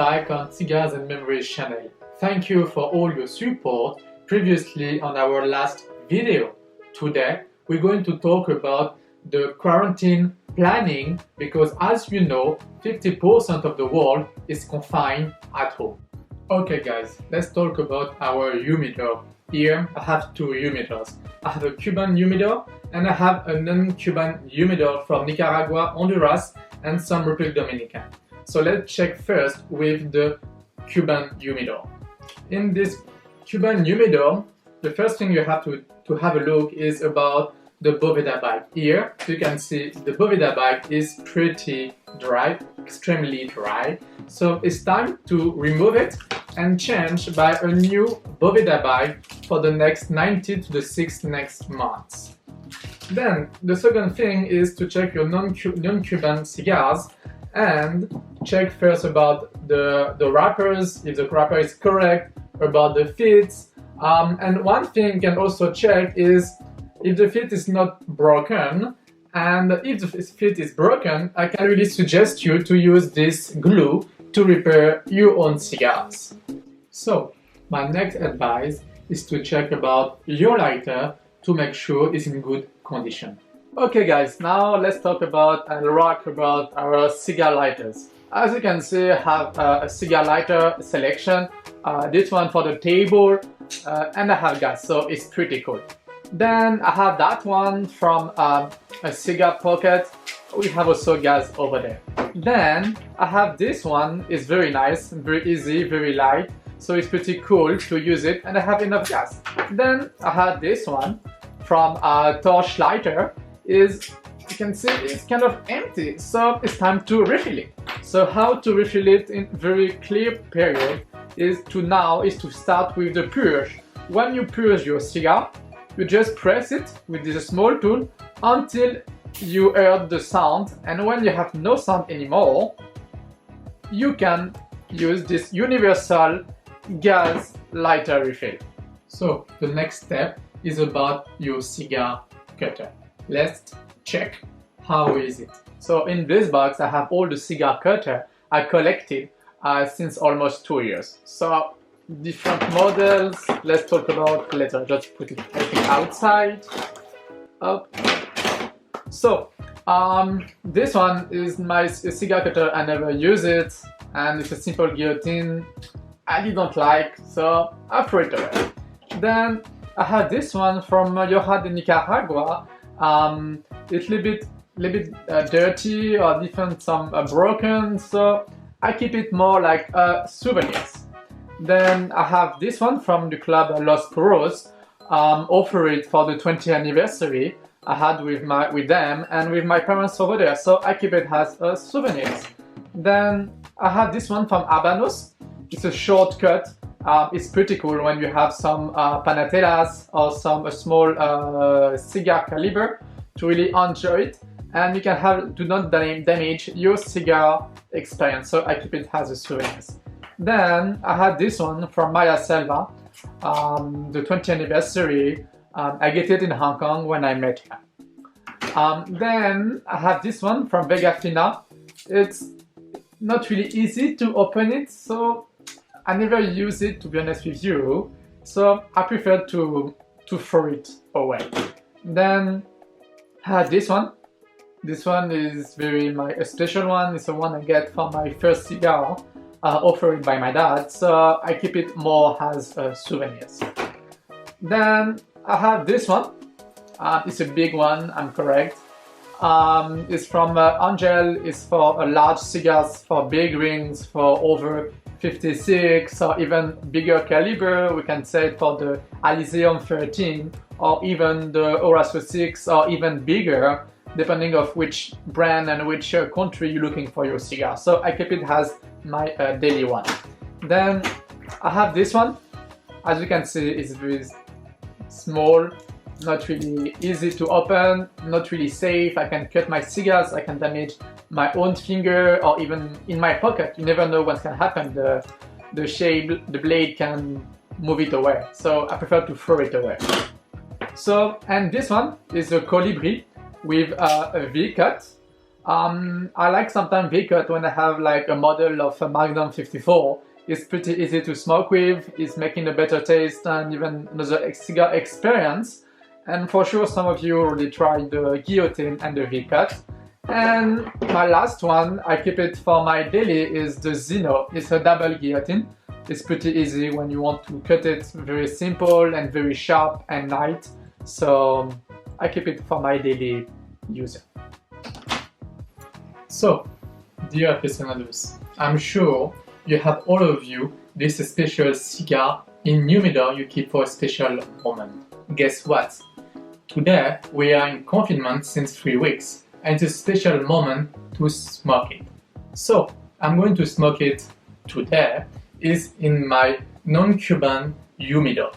back on Cigars and Memories channel. Thank you for all your support previously on our last video. Today we're going to talk about the quarantine planning because, as you know, 50% of the world is confined at home. Okay guys, let's talk about our humidor. Here I have two humidors. I have a Cuban humidor and I have a non-Cuban humidor from Nicaragua, Honduras and some Republic Dominican. So let's check first with the Cuban humidor. In this Cuban humidor, the first thing you have to have a look is about the Boveda bag. Here you can see the Boveda bag is pretty dry, extremely dry. So it's time to remove it and change by a new Boveda bag for the next 90 to the 6 next months. Then the second thing is to check your non-Cuban cigars and check first about the wrappers, if the wrapper is correct, about the fits. And one thing you can also check is if the fit is not broken, and if the fit is broken, I can really suggest you to use this glue to repair your own cigars. So my next advice is to check about your lighter to make sure it's in good condition. Okay guys, now let's talk about and rock about our cigar lighters. As you can see, I have a cigar lighter selection. This one for the table and I have gas, so it's pretty cool. Then I have that one from a cigar pocket. We have also gas over there. Then I have this one, it's very nice, very easy, very light, so it's pretty cool to use it and I have enough gas. Then I have this one from a torch lighter. You can see it's kind of empty, so it's time to refill it. So how to refill it in very clear period is to start with the purge. When you purge your cigar, you just press it with this small tool until you hear the sound, and when you have no sound anymore, you can use this universal gas lighter refill. So the next step is about your cigar cutter. Let's check how is it. So in this box I have all the cigar cutter I collected since almost 2 years. So different models, let's talk about later. Just put it outside. Up. So this one is my cigar cutter. I never use it and it's a simple guillotine I didn't like, so I threw it away. Then I have this one from Lotus de Nicaragua. It's a little bit dirty or different, some broken, so I keep it more like souvenirs. Then I have this one from the club Los Puros, offered for the 20th anniversary I had with them and with my parents over there, so I keep it as souvenirs. Then I have this one from Habanos. It's a shortcut. It's pretty cool when you have some panatelas or some small cigar caliber to really enjoy it, and you can do not damage your cigar experience, so I keep it as a souvenir. Then I had this one from Maya Selva, the 20th anniversary. I get it in Hong Kong when I met her. Then I have this one from Vega Fina. It's not really easy to open it, so I never use it, to be honest with you, so I prefer to throw it away. Then I had this one. This one is a special one. It's the one I get for my first cigar, offered by my dad, so I keep it more as souvenirs. Then I have this one. It's a big one, I'm correct. It's from Angel. It's for large cigars, for big rings, for over 56 or even bigger caliber. We can say for the Elysium 13 or even the Horacio 6 or even bigger, depending of which brand and which country you're looking for your cigar. So I keep it as my daily one. Then I have this one. As you can see, it's very small, not really easy to open, not really safe. I can cut my cigars, I can damage my own finger or even in my pocket. You never know what can happen. The shape, the blade can move it away. So I prefer to throw it away. So, and this one is a colibri with a V cut. I like sometimes V-cut when I have like a model of a Magnum 54. It's pretty easy to smoke with, it's making a better taste and even another cigar experience. And for sure some of you already tried the guillotine and the V-cut. And my last one, I keep it for my daily, is the Zino. It's a double guillotine. It's pretty easy when you want to cut it, very simple and very sharp and light. So I keep it for my daily use. So, dear aficionados, I'm sure you have all of you this special cigar in humidor you keep for a special moment. Guess what? Today we are in confinement since 3 weeks and it's a special moment to smoke it. So, I'm going to smoke it today is in my Non-Cuban humidor.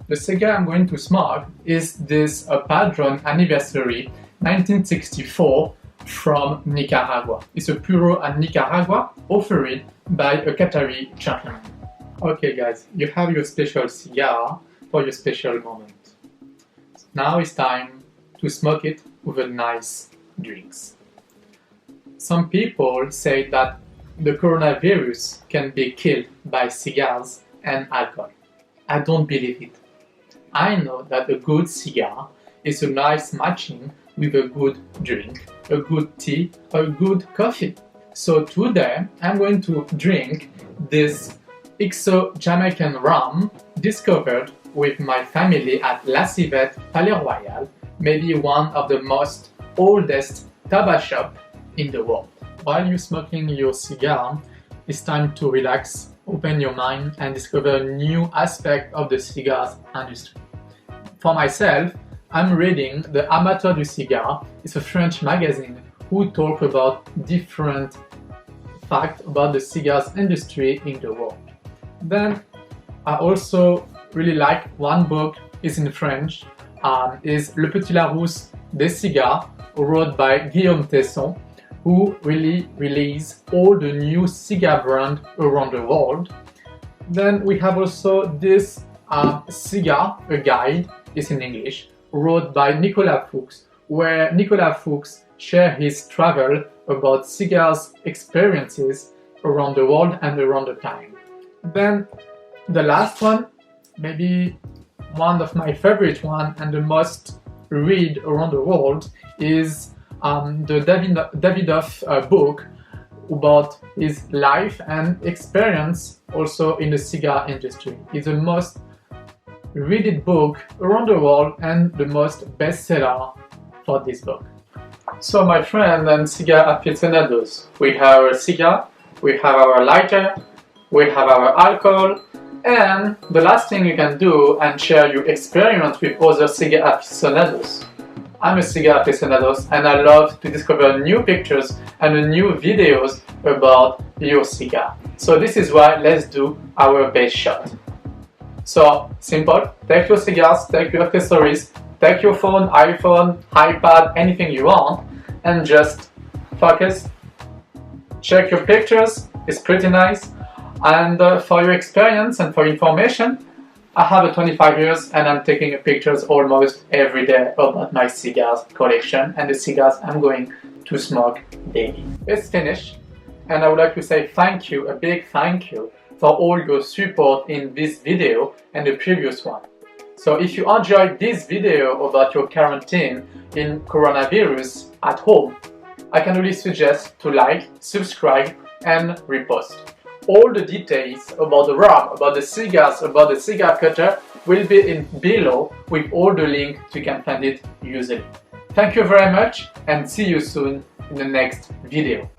The cigar I'm going to smoke is this Padron Anniversary 1964 from Nicaragua. It's a Puro and Nicaragua offered by a Qatari gentleman. Okay guys, you have your special cigar for your special moment. Now it's time to smoke it with a nice drinks. Some people say that the coronavirus can be killed by cigars and alcohol. I don't believe it. I know that a good cigar is a nice matching with a good drink, a good tea, or a good coffee. So today I'm going to drink this XO Jamaican rum discovered with my family at La Civette, Palais Royal, maybe one of the most oldest tabashop in the world. While you're smoking your cigar, it's time to relax, open your mind and discover a new aspect of the cigars industry. For myself, I'm reading the Amateur du Cigar. It's a French magazine who talk about different facts about the cigars industry in the world. Then I also really like one book, is in French, is Le Petit Larousse des Cigares, wrote by Guillaume Tesson, who really release all the new cigar brands around the world. Then we have also this cigar, a guide, is in English, wrote by Nicolas Fuchs, where Nicolas Fuchs shares his travel about cigars experiences around the world and around the time. Then the last one, maybe one of my favorite one and the most read around the world, is the Davidoff book about his life and experience also in the cigar industry. It's the most read book around the world and the most bestseller for this book. So my friend and cigar aficionados, we have our cigar, we have our lighter, we have our alcohol, and the last thing you can do and share your experience with other cigar aficionados. I'm a cigar aficionados and I love to discover new pictures and new videos about your cigar. So this is why let's do our base shot. So simple, take your cigars, take your accessories, take your phone, iPhone, iPad, anything you want, and just focus. Check your pictures, it's pretty nice. And for your experience and for information, I have a 25 years and I'm taking pictures almost every day about my cigars collection and the cigars I'm going to smoke daily. It's finished and I would like to say thank you, a big thank you for all your support in this video and the previous one. So if you enjoyed this video about your quarantine in coronavirus at home, I can really suggest to like, subscribe and repost. All the details about the rum, about the cigars, about the cigar cutter will be in below with all the links you can find it easily. Thank you very much and see you soon in the next video.